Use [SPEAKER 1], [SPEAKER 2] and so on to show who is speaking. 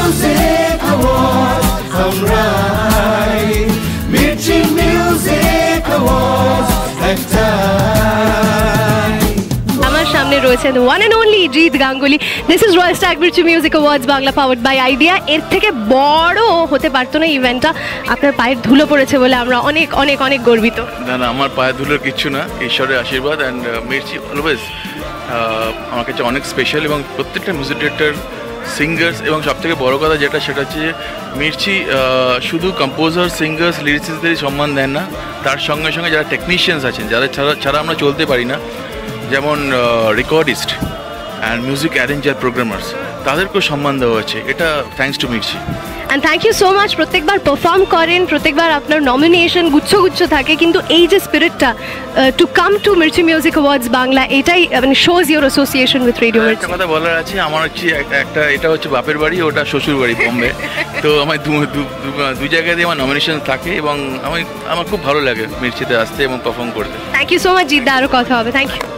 [SPEAKER 1] Music Awards আমরাই Mirchi music awards একটাই।
[SPEAKER 2] আমার সামনে রয়েছেন one and only Jeet Ganguly. This is Royal Stag Mirchi music awards Bangla powered by Idea. এর থেকে বড় হতে পারতো না ইভেন্টটা। আপনার পায়ের ধুলো পড়েছে বলে আমরা অনেক অনেক অনেক গর্বিত।
[SPEAKER 3] না না, আমার পায়ের ধুলোর কিচ্ছু না, ঈশ্বরের আশীর্বাদ। অ্যান্ড মির্চি অলওয়েজ আমার কাছে অনেক স্পেশাল, এবং প্রত্যেকটা মিউজিক ডিরেক্টর, সিঙ্গার্স, এবং সবথেকে বড় কথা যেটা সেটা হচ্ছে মির্চি শুধু কম্পোজার, সিঙ্গার্স, লিরিসিস্টদেরই সম্মান দেন না, তার সঙ্গে সঙ্গে যারা টেকনিশিয়ানস আছেন, যারা ছাড়া আমরা চলতে পারি না, যেমন recordist and music arranger, programmers, তাদেরকেও সম্মান দেওয়া হচ্ছে। এটা thanks to Mirchi.
[SPEAKER 2] And thank you so much. প্রত্যেকবার পারফর্ম করেন, প্রত্যেকবার আপনার নমিনেশন গুচ্ছ গুচ্ছ থাকে, কিন্তু এই যে স্পিরিটটা to come to Mirchi music awards Bangla, এটাই মানে shows your association with radio Mirchi.
[SPEAKER 3] একটা কথা বলার আছে, আমার হচ্ছে একটা, এটা হচ্ছে বাপের বাড়ি, ওটা শ্বশুর বাড়ি বোম্বে। তো আমার দু জায়গায় দিয়ে আমার নমিনেশন থাকে, এবং আমার খুব ভালো লাগে মির্চিতে আসতে এবং পারফর্ম করতে।
[SPEAKER 2] থ্যাংক ইউ সো মাচ জিদ্দা, আরও কথা হবে। Thank you.